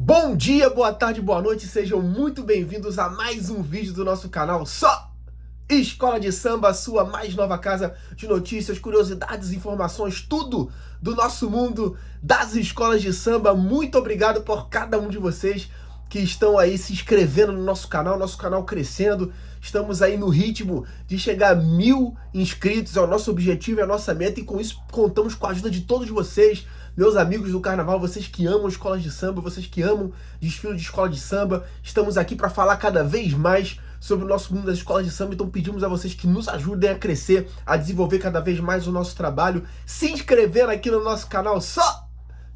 Bom dia, boa tarde, boa noite, sejam muito bem-vindos a mais um vídeo do nosso canal Só Escola de Samba, a sua mais nova casa de notícias, curiosidades, informações, tudo do nosso mundo das escolas de samba. Muito obrigado por cada um de vocês que estão aí se inscrevendo no nosso canal crescendo. Estamos aí no ritmo de chegar a 1000 inscritos, é o nosso objetivo, é a nossa meta, e com isso contamos com a ajuda de todos vocês, meus amigos do carnaval, vocês que amam escolas de samba, vocês que amam desfile de escola de samba. Estamos aqui para falar cada vez mais sobre o nosso mundo das escolas de samba, então pedimos a vocês que nos ajudem a crescer, a desenvolver cada vez mais o nosso trabalho, se inscrevendo aqui no nosso canal Só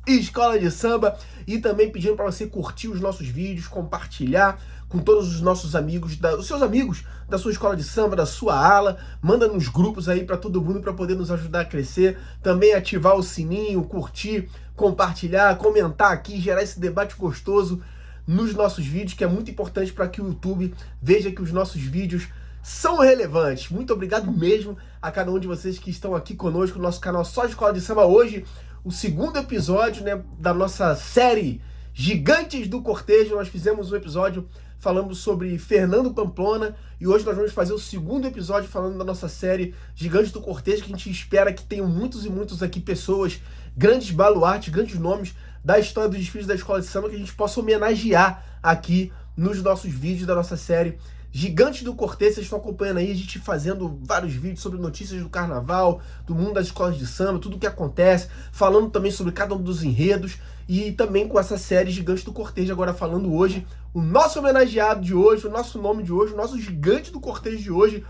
Escola de Samba, e também pedindo para você curtir os nossos vídeos, compartilhar com todos os nossos amigos, os seus amigos da sua escola de samba, da sua ala. Manda nos grupos aí para todo mundo para poder nos ajudar a crescer. Também ativar o sininho, curtir, compartilhar, comentar aqui, gerar esse debate gostoso nos nossos vídeos, que é muito importante para que o YouTube veja que os nossos vídeos são relevantes. Muito obrigado mesmo a cada um de vocês que estão aqui conosco no nosso canal Só Escola de Samba. Hoje, o segundo episódio, né, da nossa série Gigantes do Cortejo. Nós fizemos um episódio falando sobre Fernando Pamplona, e hoje nós vamos fazer o segundo episódio falando da nossa série Gigantes do Cortejo, que a gente espera que tenham muitos e muitos aqui pessoas, grandes baluartes, grandes nomes da história dos desfiles da escola de samba, que a gente possa homenagear aqui nos nossos vídeos da nossa série Gigantes do Cortejo. Vocês estão acompanhando aí a gente fazendo vários vídeos sobre notícias do carnaval, do mundo das escolas de samba, tudo o que acontece, falando também sobre cada um dos enredos, e também com essa série Gigantes do Cortejo, agora falando hoje, o nosso homenageado de hoje, o nosso nome de hoje, o nosso Gigante do Cortejo de hoje,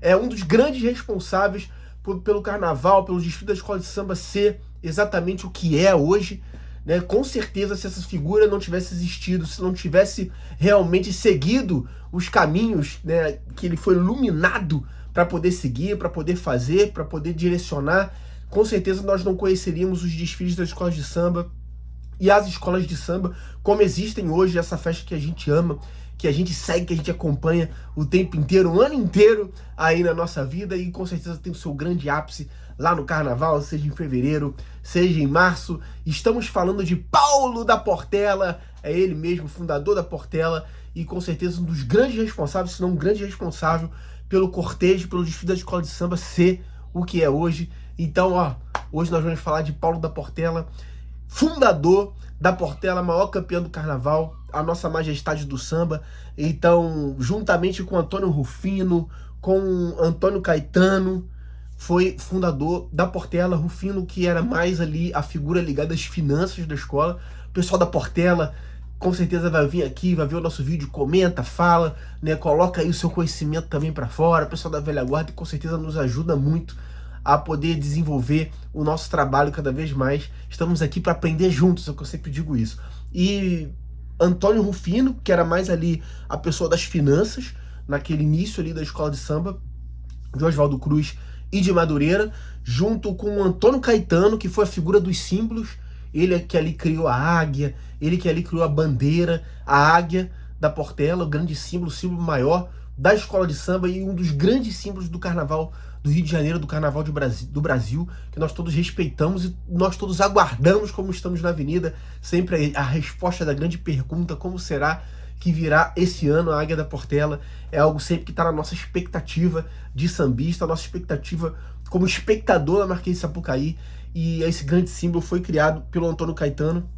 é um dos grandes responsáveis pelo carnaval, pelo desfile da escola de samba ser exatamente o que é hoje, né? Com certeza, se essa figura não tivesse existido, se não tivesse realmente seguido os caminhos, né, que ele foi iluminado para poder seguir, para poder fazer, para poder direcionar, com certeza nós não conheceríamos os desfiles das escolas de samba e as escolas de samba como existem hoje, essa festa que a gente ama, que a gente segue, que a gente acompanha o tempo inteiro, o ano inteiro aí na nossa vida, e com certeza tem o seu grande ápice lá no carnaval, seja em fevereiro, seja em março. Estamos falando de Paulo da Portela, é ele mesmo, fundador da Portela, e com certeza um dos grandes responsáveis, se não um grande responsável pelo cortejo, pelo desfile da escola de samba ser o que é hoje. Então, ó, hoje nós vamos falar de Paulo da Portela, fundador da Portela, maior campeã do carnaval, a nossa majestade do samba. Então, juntamente com Antônio Rufino, com Antônio Caetano, foi fundador da Portela. Rufino, que era mais ali a figura ligada às finanças da escola. O pessoal da Portela com certeza vai vir aqui, vai ver o nosso vídeo, comenta, fala, né, coloca aí o seu conhecimento também para fora. O pessoal da velha guarda com certeza nos ajuda muito a poder desenvolver o nosso trabalho cada vez mais. Estamos aqui para aprender juntos, é o que eu sempre digo isso. E Antônio Rufino, que era mais ali a pessoa das finanças, naquele início ali da escola de samba, de Oswaldo Cruz e de Madureira, junto com Antônio Caetano, que foi a figura dos símbolos, ele que ali criou a águia, ele que ali criou a bandeira, a águia da Portela, o grande símbolo, o símbolo maior da escola de samba e um dos grandes símbolos do carnaval do Rio de Janeiro, do carnaval do Brasil, que nós todos respeitamos e nós todos aguardamos, como estamos na avenida, sempre a resposta da grande pergunta: como será que virá esse ano a Águia da Portela? É algo sempre que está na nossa expectativa de sambista, a nossa expectativa como espectador da Marquês de Sapucaí, e esse grande símbolo foi criado pelo Antônio Caetano.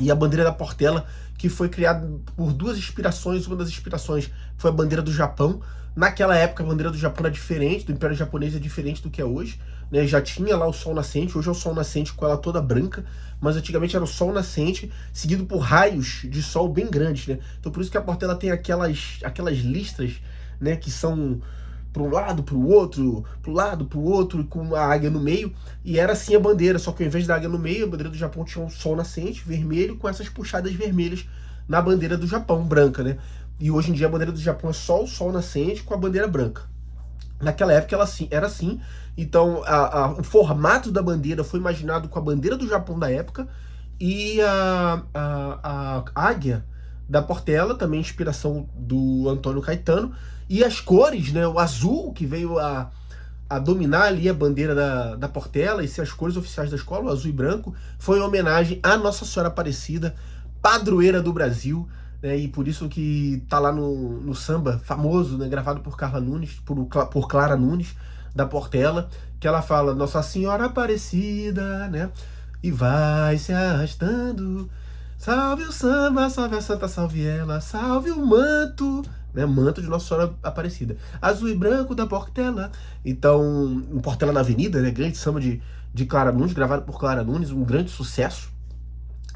E a bandeira da Portela, que foi criada por duas inspirações. Uma das inspirações foi a bandeira do Japão. Naquela época a bandeira do Japão era diferente, do Império Japonês é diferente do que é hoje, né? Já tinha lá o sol nascente, hoje é o sol nascente com ela toda branca, mas antigamente era o sol nascente, seguido por raios de sol bem grandes, né? Então por isso que a Portela tem aquelas listras, né, que são para um lado, para o outro, para o lado, para o outro, com a águia no meio, e era assim a bandeira, só que ao invés da águia no meio, a bandeira do Japão tinha um sol nascente, vermelho, com essas puxadas vermelhas na bandeira do Japão, branca, né? E hoje em dia a bandeira do Japão é só o sol nascente com a bandeira branca. Naquela época ela era assim, então o formato da bandeira foi imaginado com a bandeira do Japão da época, e a águia da Portela, também inspiração do Antônio Caetano, e as cores, né, o azul, que veio a dominar ali a bandeira da Portela e ser as cores oficiais da escola, o azul e branco, foi em homenagem à Nossa Senhora Aparecida, padroeira do Brasil, né? E por isso que tá lá no samba famoso, né? Gravado por Carla Nunes, por Clara Nunes, da Portela, que ela fala Nossa Senhora Aparecida, né? E vai se arrastando. Salve o samba, salve a santa, salve ela, salve o manto, né? Manto de Nossa Senhora Aparecida. Azul e branco da Portela. Então, Portela na Avenida, né? Grande samba de Clara Nunes, gravado por Clara Nunes, um grande sucesso,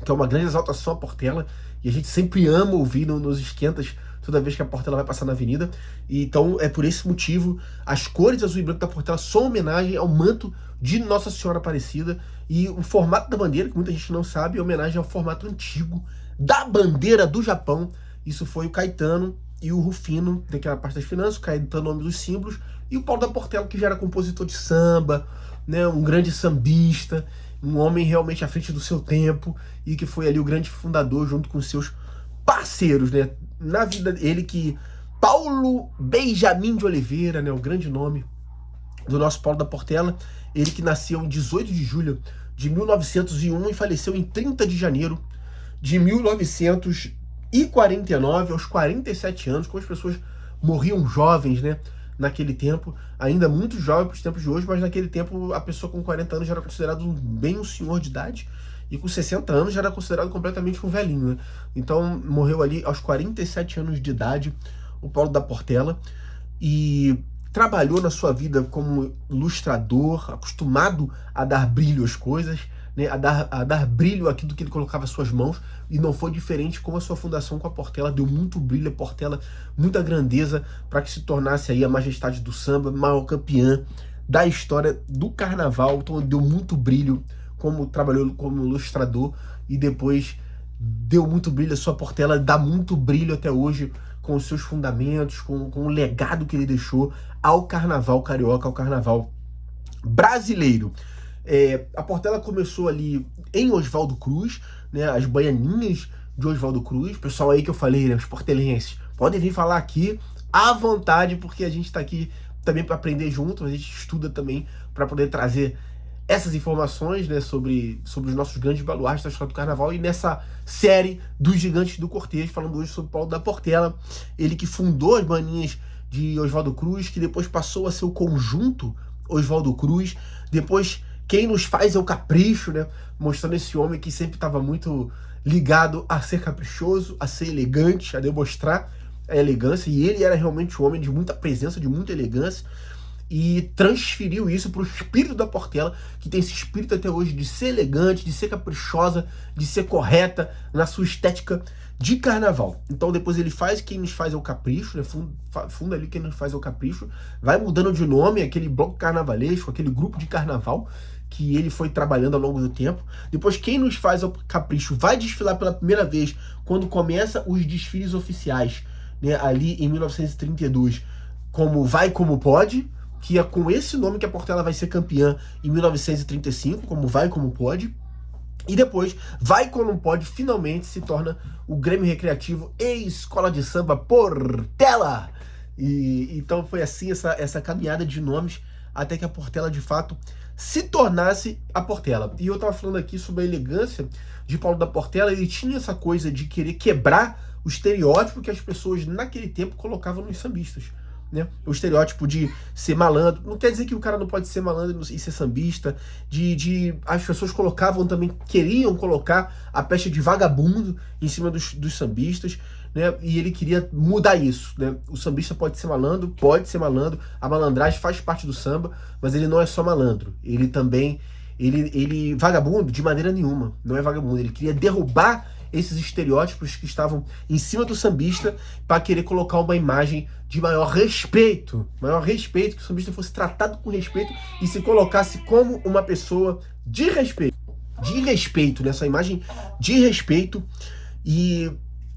que é uma grande exaltação à Portela, e a gente sempre ama ouvir nos esquentas toda vez que a Portela vai passar na avenida. E então é por esse motivo as cores azul e branco da Portela são homenagem ao manto de Nossa Senhora Aparecida, e o formato da bandeira, que muita gente não sabe, é homenagem ao formato antigo da bandeira do Japão. Isso foi o Caetano e o Rufino, daquela parte das finanças, o Caetano, nome dos símbolos, e o Paulo da Portela, que já era compositor de samba, né, um grande sambista, um homem realmente à frente do seu tempo, e que foi ali o grande fundador junto com seus parceiros, né? Na vida, ele que... Paulo Benjamin de Oliveira, né, o grande nome do nosso Paulo da Portela, ele que nasceu em 18 de julho de 1901 e faleceu em 30 de janeiro de 1949, aos 47 anos, como as pessoas morriam jovens, né? Naquele tempo, ainda muito jovem para os tempos de hoje, mas naquele tempo a pessoa com 40 anos já era considerado bem um senhor de idade, e com 60 anos já era considerado completamente um velhinho, né? Então morreu ali aos 47 anos de idade o Paulo da Portela, e trabalhou na sua vida como ilustrador, acostumado a dar brilho às coisas, né, a dar brilho àquilo que ele colocava às suas mãos, e não foi diferente com a sua fundação com a Portela. Deu muito brilho a Portela, muita grandeza, para que se tornasse aí a majestade do samba, maior campeã da história do carnaval. Então deu muito brilho, como trabalhou como ilustrador, e depois deu muito brilho a sua Portela, dá muito brilho até hoje com os seus fundamentos, com o legado que ele deixou ao carnaval carioca, ao carnaval brasileiro. A Portela começou ali em Oswaldo Cruz, né, as baianinhas de Oswaldo Cruz. Pessoal aí que eu falei, né, os portelenses, podem vir falar aqui à vontade, porque a gente está aqui também para aprender junto, a gente estuda também para poder trazer essas informações, né, sobre os nossos grandes baluartes da história do carnaval. E nessa série dos Gigantes do Cortejo, falando hoje sobre Paulo da Portela, ele que fundou as baianinhas de Oswaldo Cruz, que depois passou a ser o conjunto Oswaldo Cruz. Depois, Quem Nos Faz é o Capricho, né, mostrando esse homem que sempre estava muito ligado a ser caprichoso, a ser elegante, a demonstrar a elegância, e ele era realmente um homem de muita presença, de muita elegância, e transferiu isso para o espírito da Portela, que tem esse espírito até hoje de ser elegante, de ser caprichosa, de ser correta na sua estética de carnaval. Então depois ele faz Quem Nos Faz é o Capricho, né? Funda ali Quem Nos Faz é o Capricho, vai mudando de nome, aquele bloco carnavalesco, aquele grupo de carnaval que ele foi trabalhando ao longo do tempo. Depois Quem Nos Faz é o Capricho vai desfilar pela primeira vez quando começa os desfiles oficiais, né? Ali em 1932, como Vai Como Pode, que é com esse nome que a Portela vai ser campeã em 1935, como Vai Como Pode. E depois, Vai Como Pode finalmente se torna o Grêmio Recreativo e Escola de Samba Portela. E então foi assim essa caminhada de nomes até que a Portela de fato se tornasse a Portela. E eu tava falando aqui sobre a elegância de Paulo da Portela. Ele tinha essa coisa de querer quebrar o estereótipo que as pessoas naquele tempo colocavam nos sambistas, né? O estereótipo de ser malandro. Não quer dizer que o cara não pode ser malandro e ser sambista. As pessoas colocavam também, queriam colocar a pecha de vagabundo em cima dos sambistas, né? E ele queria mudar isso, né? O sambista pode ser malandro, a malandragem faz parte do samba, mas ele não é só malandro. Ele também, ele vagabundo de maneira nenhuma, não é vagabundo. Ele queria derrubar esses estereótipos que estavam em cima do sambista para querer colocar uma imagem de maior respeito, que o sambista fosse tratado com respeito e se colocasse como uma pessoa de respeito, nessa imagem de respeito. E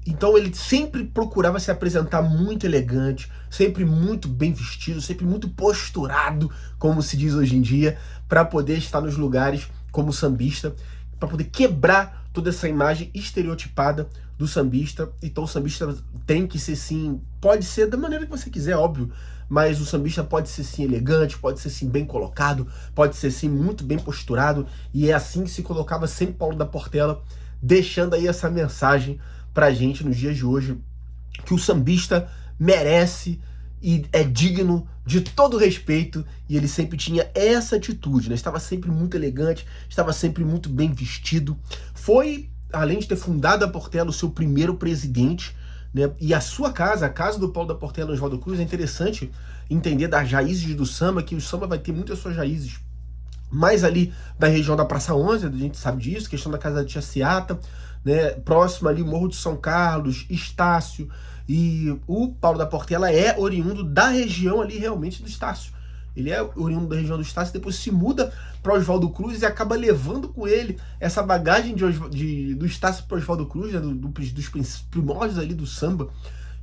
então ele sempre procurava se apresentar muito elegante, sempre muito bem vestido, sempre muito posturado, como se diz hoje em dia, para poder estar nos lugares como sambista, para poder quebrar toda essa imagem estereotipada do sambista. Então o sambista tem que ser sim, pode ser da maneira que você quiser, óbvio, mas o sambista pode ser sim elegante, pode ser sim bem colocado, pode ser sim muito bem posturado, e é assim que se colocava sempre Paulo da Portela deixando aí essa mensagem pra gente nos dias de hoje, que o sambista merece e é digno de todo respeito, e ele sempre tinha essa atitude, né? Estava sempre muito elegante, estava sempre muito bem vestido. Foi, além de ter fundado a Portela, o seu primeiro presidente, né? E a sua casa, a casa do Paulo da Portela, Oswaldo Cruz, é interessante entender das raízes do samba, que o samba vai ter muitas suas raízes mais ali da região da Praça 11, a gente sabe disso, questão da casa da Tia Seata, né, próximo ali, Morro de São Carlos, Estácio, e o Paulo da Portela é oriundo da região ali realmente do Estácio. Ele é oriundo da região do Estácio, depois se muda para Oswaldo Cruz e acaba levando com ele essa bagagem do Estácio para Oswaldo Cruz, né, dos primórdios ali do samba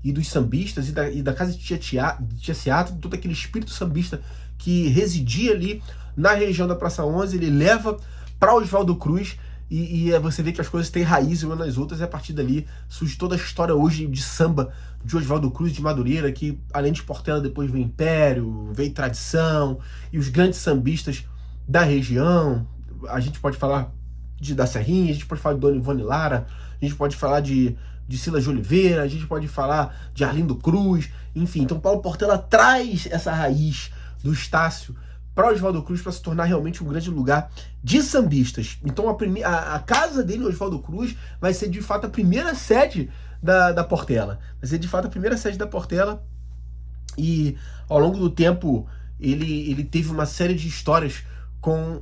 e dos sambistas e da casa de Tia Seata, todo aquele espírito sambista que residia ali na região da Praça 11, ele leva para Oswaldo Cruz e você vê que as coisas têm raiz umas nas outras, e a partir dali surge toda a história hoje de samba de Oswaldo Cruz de Madureira, que além de Portela depois vem Império, vem Tradição, e os grandes sambistas da região. A gente pode falar da Serrinha, a gente pode falar de Dona Ivone Lara, a gente pode falar de Silas de Oliveira, a gente pode falar de Arlindo Cruz, enfim. Então Paulo Portela traz essa raiz do Estácio para Oswaldo Cruz para se tornar realmente um grande lugar de sambistas. Então a casa dele, Oswaldo Cruz, vai ser de fato a primeira sede da Portela. Vai ser de fato a primeira sede da Portela, e ao longo do tempo ele teve uma série de histórias com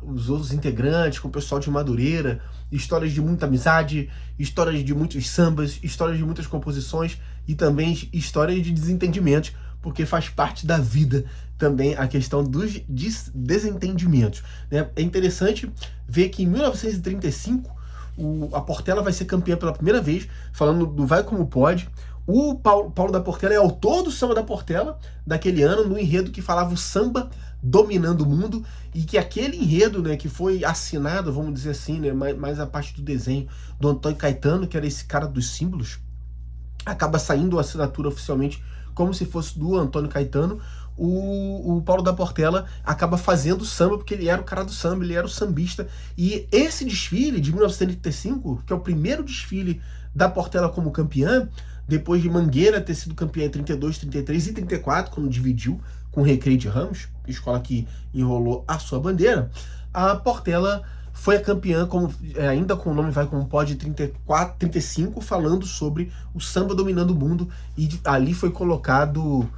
os outros integrantes, com o pessoal de Madureira, histórias de muita amizade, histórias de muitos sambas, histórias de muitas composições e também histórias de desentendimentos, porque faz parte da vida também a questão dos desentendimentos, né? É interessante ver que em 1935 a Portela vai ser campeã pela primeira vez, falando do Vai Como Pode. O Paulo da Portela é autor do samba da Portela daquele ano, no enredo que falava o samba dominando o mundo, e que aquele enredo, né, que foi assinado, vamos dizer assim, né, mais a parte do desenho do Antônio Caetano, que era esse cara dos símbolos, acaba saindo a assinatura oficialmente como se fosse do Antônio Caetano. O Paulo da Portela acaba fazendo samba, porque ele era o cara do samba, ele era o sambista. E esse desfile de 1935, que é o primeiro desfile da Portela como campeã, depois de Mangueira ter sido campeã em 32, 33 e 34, quando dividiu com o Recreio de Ramos, escola que enrolou a sua bandeira, a Portela foi a campeã, ainda com o nome Vai Como Pode, 34, 35, falando sobre o samba dominando o mundo, e ali foi colocado o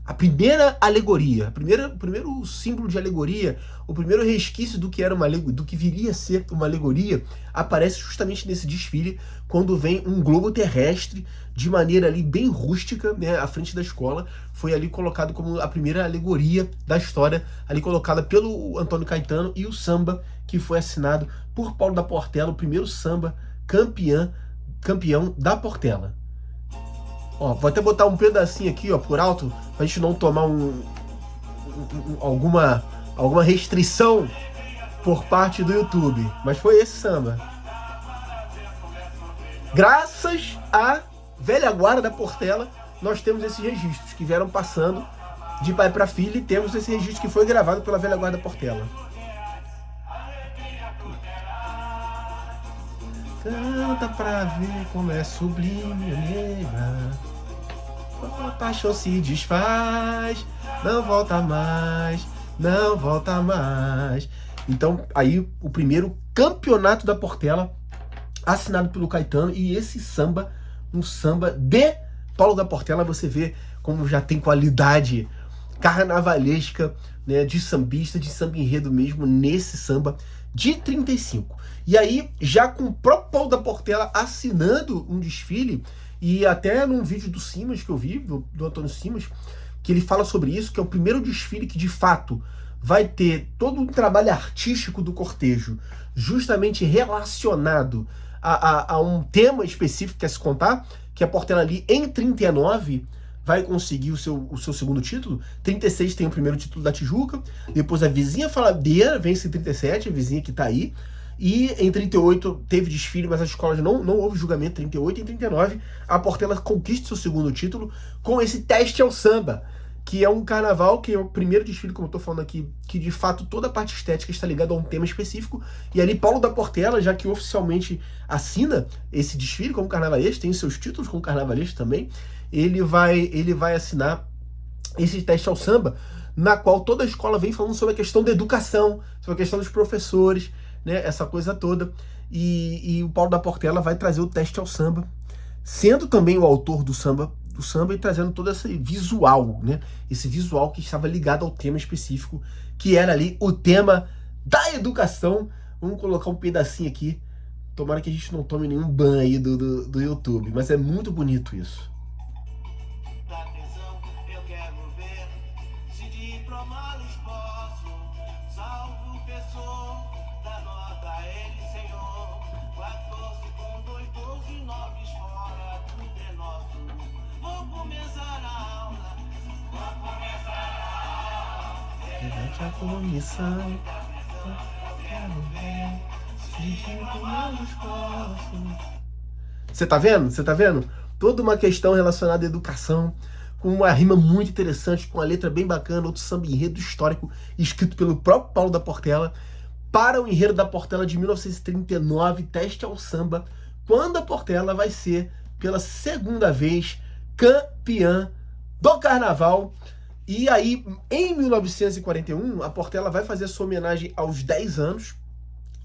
a primeira alegoria, o primeiro símbolo de alegoria, o primeiro resquício do que viria a ser uma alegoria, aparece justamente nesse desfile, quando vem um globo terrestre de maneira ali bem rústica, né, à frente da escola. Foi ali colocado como a primeira alegoria da história, ali colocada pelo Antônio Caetano, e o samba que foi assinado por Paulo da Portela, o primeiro samba campeão da Portela. Ó, vou até botar um pedacinho aqui, ó, por alto, pra gente não tomar alguma restrição por parte do YouTube. Mas foi esse samba. Graças à velha guarda da Portela, nós temos esses registros que vieram passando de pai para filho, e temos esse registro que foi gravado pela velha guarda da Portela. Canta pra ver como é sublime, nega. A paixão se desfaz, não volta mais, não volta mais. Então, aí o primeiro campeonato da Portela, assinado pelo Caetano, e esse samba, um samba de Paulo da Portela. Você vê como já tem qualidade carnavalesca, né, de sambista, de samba enredo mesmo, nesse samba de 35. E aí, já com o próprio Paulo da Portela assinando um desfile, e até num vídeo do Simas que eu vi, do Antônio Simas, que ele fala sobre isso, que é o primeiro desfile que de fato vai ter todo um trabalho artístico do cortejo, justamente relacionado a um tema específico que é se contar, que a Portela ali em 39 vai conseguir o seu segundo título. 36 tem o primeiro título da Tijuca, depois a Vizinha Faladeira vence em 37, a vizinha que tá aí, e em 38 teve desfile, mas as escolas não houve julgamento. 38 e 39 a Portela conquista seu segundo título com esse Teste ao Samba. que é um carnaval, que é o primeiro desfile, como eu tô falando aqui, que de fato toda a parte estética está ligada a um tema específico, e ali Paulo da Portela, já que oficialmente assina esse desfile como carnavalesco, tem seus títulos como carnavalesco também, ele vai assinar esse teste ao samba, na qual toda a escola vem falando sobre a questão da educação, sobre a questão dos professores, né, essa coisa toda, e o Paulo da Portela vai trazer o teste ao samba, sendo também o autor do samba e trazendo todo esse visual, né? Esse visual que estava ligado ao tema específico, que era ali o tema da educação. Vamos colocar um pedacinho aqui. Tomara que a gente não tome nenhum ban aí do YouTube, mas é muito bonito isso. A comissão. Você tá vendo? Você tá vendo? Toda uma questão relacionada à educação, com uma rima muito interessante, com uma letra bem bacana, outro samba enredo histórico, escrito pelo próprio Paulo da Portela, para o enredo da Portela de 1939, teste ao samba, quando a Portela vai ser, pela segunda vez, campeã do carnaval. E aí, em 1941, a Portela vai fazer a sua homenagem aos 10 anos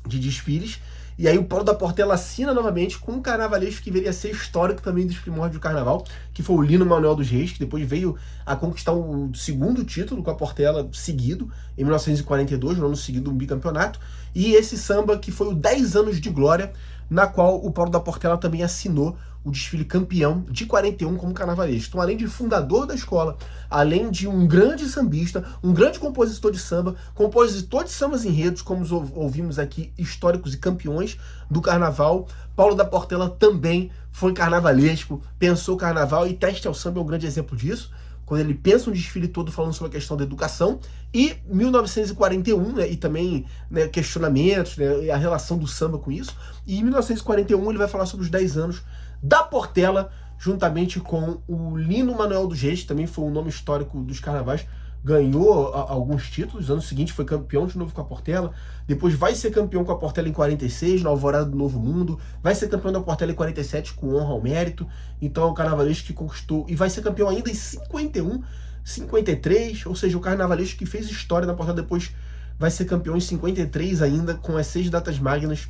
de desfiles. E aí o Paulo da Portela assina novamente com um carnavalesco que viria a ser histórico também dos primórdios do carnaval, que foi o Lino Manuel dos Reis, que depois veio a conquistar o segundo título com a Portela seguido, em 1942, no ano seguido um bicampeonato. E esse samba que foi o 10 anos de glória, na qual o Paulo da Portela também assinou o desfile campeão de 41 como carnavalesco. Então, além de fundador da escola, além de um grande sambista, um grande compositor de sambas enredos, como ouvimos aqui, históricos e campeões do carnaval, Paulo da Portela também foi carnavalesco, pensou carnaval, e Teste ao Samba é um grande exemplo disso, quando ele pensa um desfile todo falando sobre a questão da educação, e 1941, né, e também, né, questionamentos, né, a relação do samba com isso, e em 1941 ele vai falar sobre os 10 anos da Portela, juntamente com o Lino Manuel dos Reis, que também foi um nome histórico dos carnavais, ganhou alguns títulos, no ano seguinte foi campeão de novo com a Portela, depois vai ser campeão com a Portela em 46, na Alvorada do Novo Mundo, vai ser campeão da Portela em 47 com honra ao mérito, então é um carnavalesco que conquistou, e vai ser campeão ainda em 51, 53, ou seja, o carnavalesco que fez história na Portela depois vai ser campeão em 53 ainda, com as 6 datas magnas.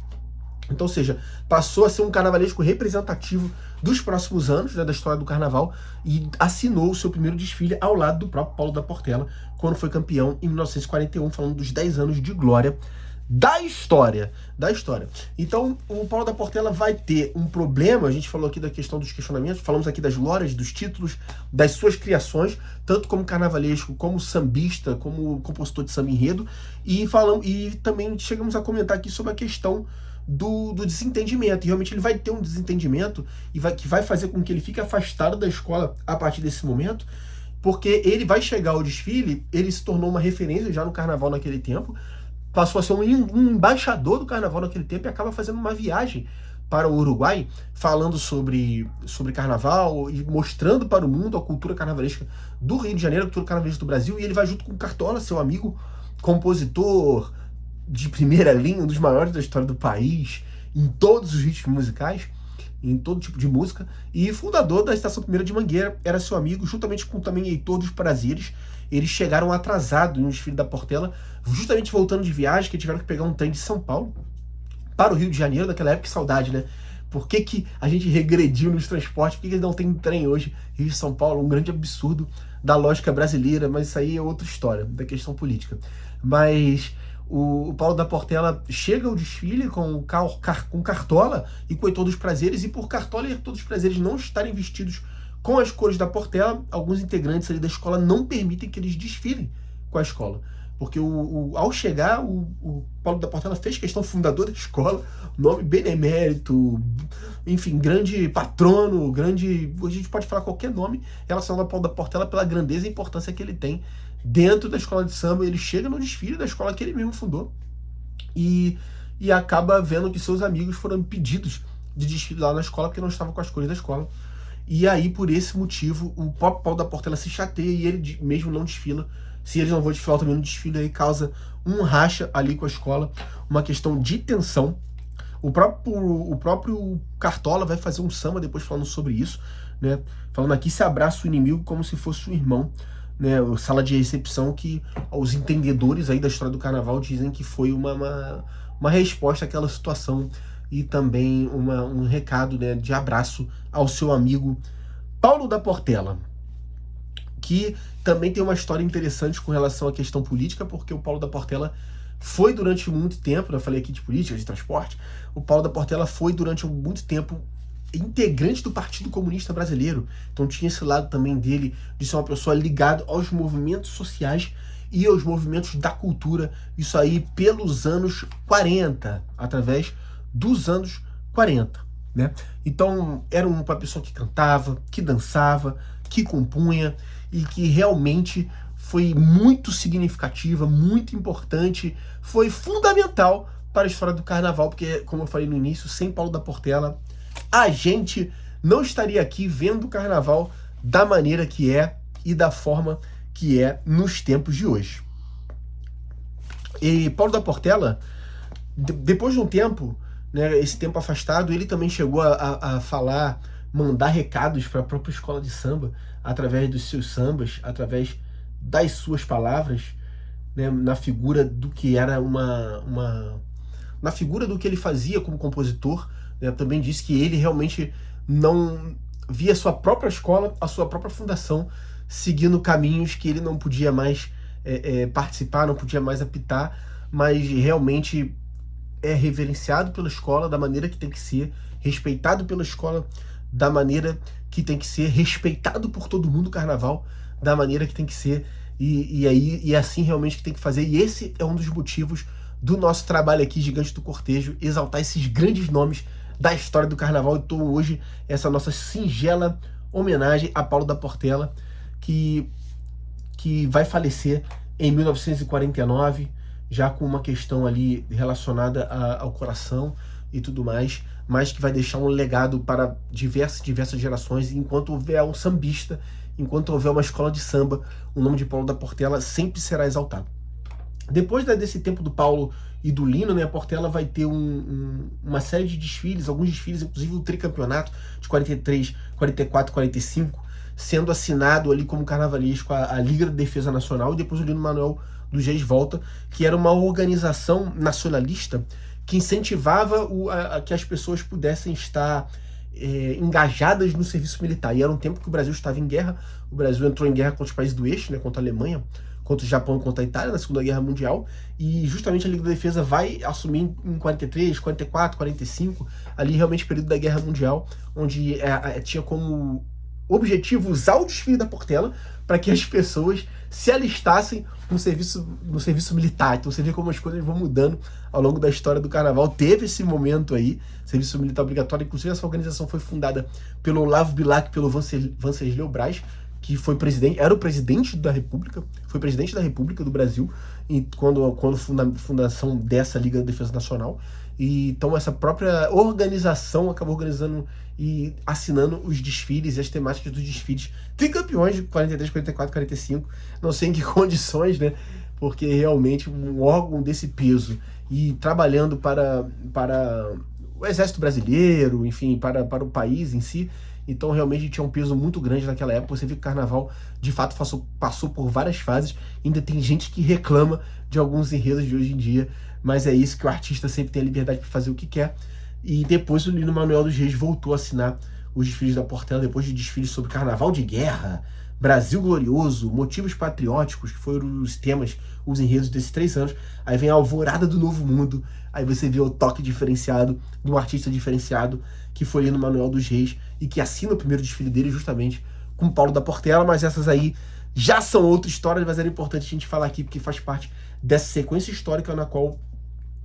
Então, ou seja, passou a ser um carnavalesco representativo dos próximos anos, né, da história do carnaval, e assinou o seu primeiro desfile ao lado do próprio Paulo da Portela, quando foi campeão em 1941, falando dos 10 anos de glória da história. Então, o Paulo da Portela vai ter um problema, a gente falou aqui da questão dos questionamentos, falamos aqui das glórias, dos títulos, das suas criações, tanto como carnavalesco, como sambista, como compositor de samba enredo, e também chegamos a comentar aqui sobre a questão do desentendimento, e realmente ele vai ter um desentendimento que vai fazer com que ele fique afastado da escola a partir desse momento, porque ele vai chegar ao desfile, ele se tornou uma referência já no carnaval naquele tempo, passou a ser um embaixador do carnaval naquele tempo e acaba fazendo uma viagem para o Uruguai, falando sobre carnaval e mostrando para o mundo a cultura carnavalesca do Rio de Janeiro, a cultura carnavalesca do Brasil, e ele vai junto com o Cartola, seu amigo, compositor de primeira linha, um dos maiores da história do país, em todos os ritmos musicais, em todo tipo de música, e fundador da Estação Primeira de Mangueira, era seu amigo, juntamente com também Heitor dos Prazeres. Eles chegaram atrasados no desfile da Portela, justamente voltando de viagem, que tiveram que pegar um trem de São Paulo para o Rio de Janeiro, naquela época. Que saudade, né? Por que a gente regrediu nos transportes? Por que não tem trem hoje? Rio de São Paulo, um grande absurdo da lógica brasileira, mas isso aí é outra história, da questão política. Mas o Paulo da Portela chega ao desfile com Cartola e com Heitor dos Prazeres, e por Cartola e Heitor dos Prazeres não estarem vestidos com as cores da Portela, alguns integrantes ali da escola não permitem que eles desfilem com a escola. Porque ao chegar, o Paulo da Portela fez questão, fundador da escola, nome benemérito, enfim, grande patrono, a gente pode falar qualquer nome relacionado ao Paulo da Portela pela grandeza e importância que ele tem dentro da escola de samba. Ele chega no desfile da escola que ele mesmo fundou e acaba vendo que seus amigos foram impedidos de desfilar na escola porque não estavam com as cores da escola. E aí, por esse motivo, o próprio Paulo da Portela se chateia e ele mesmo não desfila. Se eles não vão desfilar, eu também não desfilo, aí causa um racha ali com a escola, uma questão de tensão. O próprio Cartola vai fazer um samba depois falando sobre isso, né? Falando aqui, se abraça o inimigo como se fosse um irmão, né? Sala de recepção, que os entendedores aí da história do carnaval dizem que foi uma resposta àquela situação e também um recado, né, de abraço ao seu amigo Paulo da Portela, que também tem uma história interessante com relação à questão política, porque o Paulo da Portela foi durante muito tempo, eu falei aqui de política, de transporte, o Paulo da Portela foi durante muito tempo integrante do Partido Comunista Brasileiro, então tinha esse lado também dele de ser uma pessoa ligada aos movimentos sociais e aos movimentos da cultura, isso aí pelos anos 40, através dos anos 40, né? Então era uma pessoa que cantava, que dançava, que compunha e que realmente foi muito significativa, muito importante, foi fundamental para a história do carnaval, porque, como eu falei no início, sem Paulo da Portela, a gente não estaria aqui vendo o carnaval da maneira que é e da forma que é nos tempos de hoje. E Paulo da Portela, depois de um tempo, né, esse tempo afastado, ele também chegou a falar, mandar recados para a própria escola de samba, através dos seus sambas, através das suas palavras, né, na figura do que era na figura do que ele fazia como compositor, né, também disse que ele realmente não via a sua própria escola, a sua própria fundação, seguindo caminhos que ele não podia mais participar, não podia mais apitar, mas realmente é reverenciado pela escola da maneira que tem que ser, respeitado pela escola da maneira que tem que ser, respeitado por todo mundo o carnaval da maneira que tem que ser, e é assim realmente que tem que fazer. E esse é um dos motivos do nosso trabalho aqui, Gigante do Cortejo, exaltar esses grandes nomes da história do carnaval. Então hoje, essa nossa singela homenagem a Paulo da Portela, que vai falecer em 1949, já com uma questão ali relacionada ao coração e tudo mais, mas que vai deixar um legado para diversas gerações. E enquanto houver um sambista, enquanto houver uma escola de samba, o nome de Paulo da Portela sempre será exaltado. Depois desse tempo do Paulo e do Lino, né, a Portela vai ter uma série de desfiles, alguns desfiles, inclusive o tricampeonato de 43, 44, 45, sendo assinado ali como carnavalesco a Liga da Defesa Nacional, e depois o Lino Manuel dos Reis volta, que era uma organização nacionalista que incentivava que as pessoas pudessem estar engajadas no serviço militar. E era um tempo que o Brasil estava em guerra, o Brasil entrou em guerra contra os países do eixo, né, contra a Alemanha, contra o Japão, contra a Itália, na Segunda Guerra Mundial, e justamente a Liga da Defesa vai assumir em 43, 44, 45, ali realmente o período da Guerra Mundial, onde tinha como objetivo usar o desfile da Portela para que as pessoas se alistassem no serviço militar. Então você vê como as coisas vão mudando ao longo da história do carnaval. Teve esse momento aí, serviço militar obrigatório, inclusive essa organização foi fundada pelo Olavo Bilac, pelo Venceslau Braz, que foi era o presidente da República, foi presidente da República do Brasil, e quando fundação dessa Liga da Defesa Nacional. E então essa própria organização acabou organizando e assinando os desfiles e as temáticas dos desfiles tricampeões de 43, 44, 45, não sei em que condições, né? Porque realmente um órgão desse peso e trabalhando para o Exército Brasileiro, enfim, para o país em si. Então realmente tinha um peso muito grande naquela época. Você vê que o carnaval de fato passou por várias fases. Ainda tem gente que reclama de alguns enredos de hoje em dia, mas é isso, que o artista sempre tem a liberdade para fazer o que quer. E depois o Lino Manuel dos Reis voltou a assinar os desfiles da Portela, depois de desfiles sobre carnaval de guerra, Brasil glorioso, motivos patrióticos, que foram os temas, os enredos desses 3 anos. Aí vem a Alvorada do Novo Mundo, aí você vê o toque diferenciado de um artista diferenciado, que foi Lino Manuel dos Reis, e que assina o primeiro desfile dele justamente com Paulo da Portela. Mas essas aí já são outras histórias, mas era importante a gente falar aqui, porque faz parte dessa sequência histórica na qual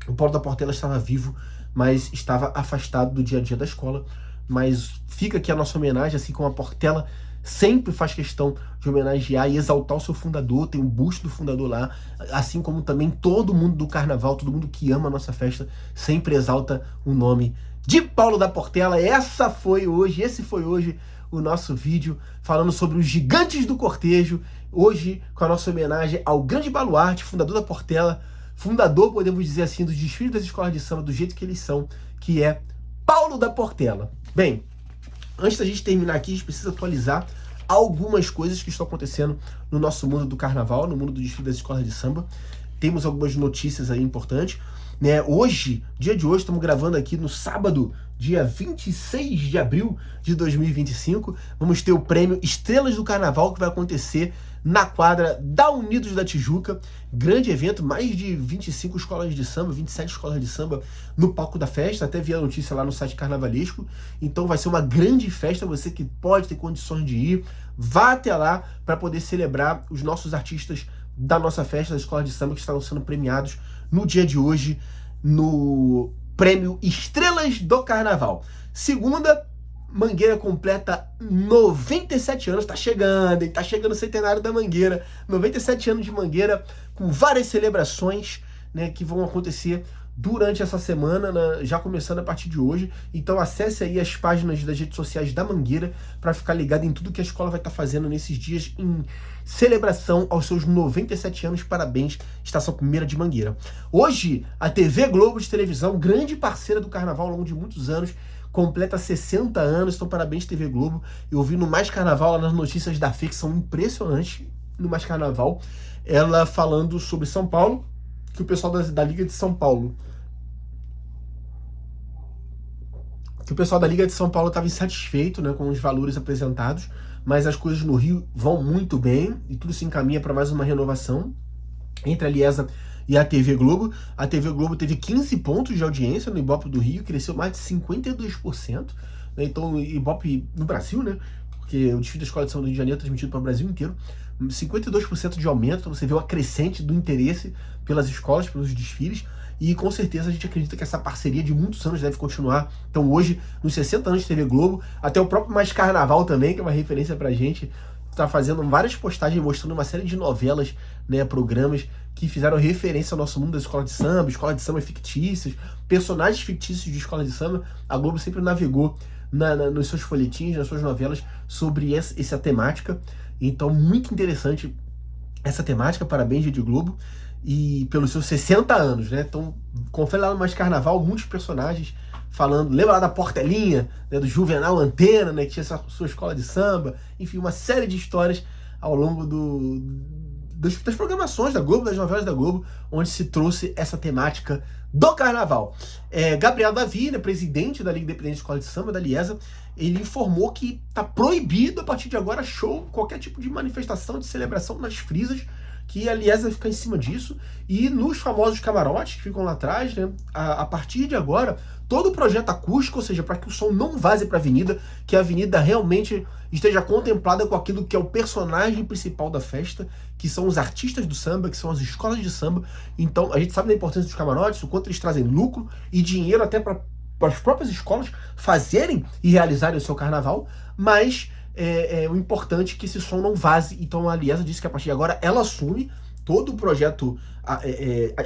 o Paulo da Portela estava vivo, mas estava afastado do dia a dia da escola. Mas fica aqui a nossa homenagem, assim como a Portela sempre faz questão de homenagear e exaltar o seu fundador, tem um busto do fundador lá, assim como também todo mundo do carnaval, todo mundo que ama a nossa festa, sempre exalta o nome de Paulo da Portela. Esse foi hoje o nosso vídeo falando sobre os gigantes do cortejo, hoje com a nossa homenagem ao grande baluarte, fundador da Portela, fundador, podemos dizer assim, dos desfiles das escolas de samba do jeito que eles são, que é Paulo da Portela. Bem, antes da gente terminar aqui, a gente precisa atualizar algumas coisas que estão acontecendo no nosso mundo do carnaval, no mundo do desfile das escolas de samba. Temos algumas notícias aí importantes, né? Hoje, dia de hoje, estamos gravando aqui no sábado, dia 26 de abril de 2025. Vamos ter o prêmio Estrelas do Carnaval, que vai acontecer na quadra da Unidos da Tijuca. Grande evento, mais de 25 escolas de samba, 27 escolas de samba no palco da festa. Até vi a notícia lá no site Carnavalesco. Então vai ser uma grande festa, você que pode ter condições de ir, vá até lá para poder celebrar os nossos artistas da nossa festa, da escola de samba, que estarão sendo premiados no dia de hoje no prêmio Estrelas do Carnaval. Segunda, Mangueira completa 97 anos, tá chegando, hein? Tá chegando o centenário da Mangueira. 97 anos de Mangueira, com várias celebrações, né, que vão acontecer durante essa semana, né, já começando a partir de hoje. Então acesse aí as páginas das redes sociais da Mangueira para ficar ligado em tudo que a escola vai estar fazendo nesses dias em celebração aos seus 97 anos. Parabéns, Estação Primeira de Mangueira. Hoje, a TV Globo de televisão, grande parceira do Carnaval ao longo de muitos anos, completa 60 anos, então parabéns TV Globo. Eu vi no Mais Carnaval, lá nas notícias da Fê, que são impressionantes no Mais Carnaval, ela falando sobre São Paulo, que o pessoal da Liga de São Paulo estava insatisfeito, né, com os valores apresentados, mas as coisas no Rio vão muito bem e tudo se encaminha para mais uma renovação entre a Liesa e a TV Globo. A TV Globo teve 15 pontos de audiência no Ibope do Rio, cresceu mais de 52%, né? Então o Ibope no Brasil, né, porque o desfile da Escola de Samba do Rio de Janeiro é transmitido para o Brasil inteiro, 52% de aumento. Então você vê o acrescente do interesse pelas escolas, pelos desfiles, e com certeza a gente acredita que essa parceria de muitos anos deve continuar. Então hoje, nos 60 anos de TV Globo, até o próprio Mais Carnaval também, que é uma referência pra gente, tá fazendo várias postagens mostrando uma série de novelas, né, programas que fizeram referência ao nosso mundo da escola de samba fictícias, personagens fictícios de escola de samba. A Globo sempre navegou nos seus folhetins, nas suas novelas, sobre essa temática. Então, muito interessante essa temática. Parabéns, Rede Globo, e pelos seus 60 anos, né? Então, confere lá no Mais Carnaval, muitos personagens falando. Lembra lá da Portelinha, né, do Juvenal Antena, né, que tinha sua escola de samba. Enfim, uma série de histórias ao longo das programações da Globo, das novelas da Globo, onde se trouxe essa temática do carnaval. Gabriel Davi, né, presidente da Liga Independente de Escola de Samba, da Liesa, ele informou que está proibido a partir de agora show, qualquer tipo de manifestação, de celebração nas frisas, que a Liesa vai ficar em cima disso. E nos famosos camarotes que ficam lá atrás, né, a partir de agora, todo o projeto acústico, ou seja, para que o som não vaze para a avenida, que a avenida realmente esteja contemplada com aquilo que é o personagem principal da festa, que são os artistas do samba, que são as escolas de samba. Então, a gente sabe da importância dos camarotes, o quanto eles trazem lucro e dinheiro até para as próprias escolas fazerem e realizarem o seu carnaval, mas o importante é que esse som não vaze. Então a Liesa disse que a partir de agora ela assume todo o projeto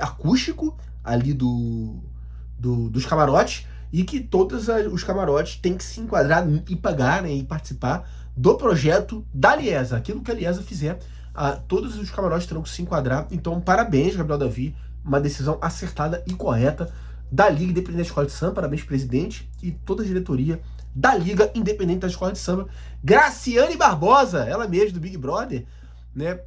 acústico ali dos camarotes, e que todos os camarotes têm que se enquadrar e pagar, né, e participar do projeto da Liesa. Aquilo que a Liesa fizer, todos os camarotes terão que se enquadrar. Então parabéns, Gabriel Davi, uma decisão acertada e correta da Liga Independente da Escola de Samba. Parabéns, presidente, e toda a diretoria da Liga Independente da Escola de Samba. Graciane Barbosa, ela mesma do Big Brother, né,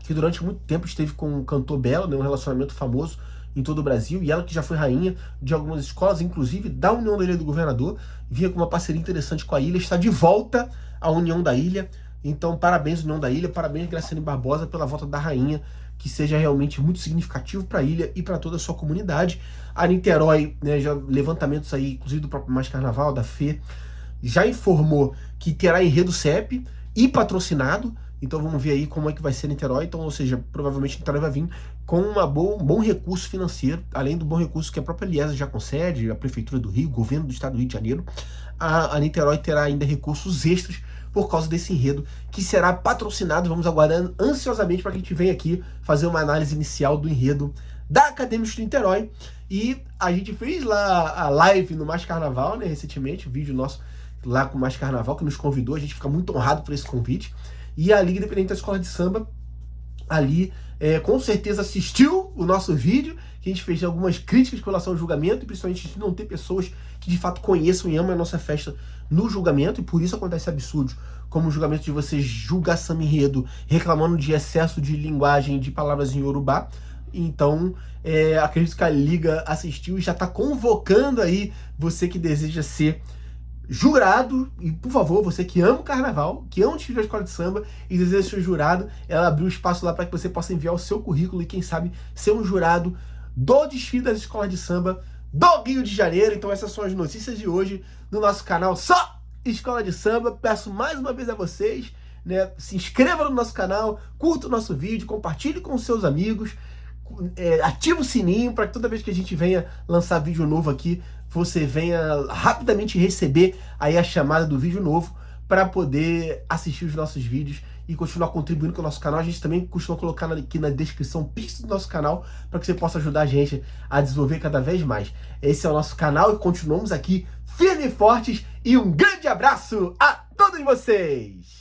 que durante muito tempo esteve com o cantor Belo, né, um relacionamento famoso em todo o Brasil, e ela que já foi rainha de algumas escolas, inclusive da União da Ilha do Governador, vinha com uma parceria interessante com a Ilha, está de volta à União da Ilha. Então parabéns, União da Ilha, parabéns, Graciane Barbosa, pela volta da rainha, que seja realmente muito significativo para a ilha e para toda a sua comunidade. A Niterói, né, já levantamentos aí, inclusive do próprio Mais Carnaval, da Fê, já informou que terá enredo CEP e patrocinado. Então vamos ver aí como é que vai ser Niterói. Então, ou seja, provavelmente Niterói vai vir com um bom recurso financeiro, além do bom recurso que a própria Liesa já concede, a Prefeitura do Rio, o Governo do Estado do Rio de Janeiro. A Niterói terá ainda recursos extras por causa desse enredo, que será patrocinado. Vamos aguardar ansiosamente para que a gente venha aqui fazer uma análise inicial do enredo da Acadêmicos de Niterói. E a gente fez lá a live no Mais Carnaval, né, recentemente, o vídeo nosso lá com Mais Carnaval, que nos convidou, a gente fica muito honrado por esse convite. E a Liga Independente da Escola de Samba, ali, com certeza assistiu o nosso vídeo, que a gente fez algumas críticas com relação ao julgamento, e principalmente de não ter pessoas que de fato conheçam e amam a nossa festa no julgamento, e por isso acontece absurdos, como o julgamento de você julgar samba enredo, reclamando de excesso de linguagem, de palavras em Yorubá. Então, acredito que a Liga assistiu e já está convocando aí você que deseja ser jurado, e por favor, você que ama o carnaval, que ama o desfile da escola de samba e deseja ser jurado, ela abriu espaço lá para que você possa enviar o seu currículo e quem sabe ser um jurado do desfile das escolas de samba do Rio de Janeiro. Então essas são as notícias de hoje no nosso canal Só Escola de Samba. Peço mais uma vez a vocês, né, se inscreva no nosso canal, curta o nosso vídeo, compartilhe com os seus amigos, ativa o sininho para que toda vez que a gente venha lançar vídeo novo aqui, você venha rapidamente receber aí a chamada do vídeo novo para poder assistir os nossos vídeos e continuar contribuindo com o nosso canal. A gente também costuma colocar aqui na descrição o Pix do nosso canal para que você possa ajudar a gente a desenvolver cada vez mais. Esse é o nosso canal e continuamos aqui firmes e fortes, e um grande abraço a todos vocês!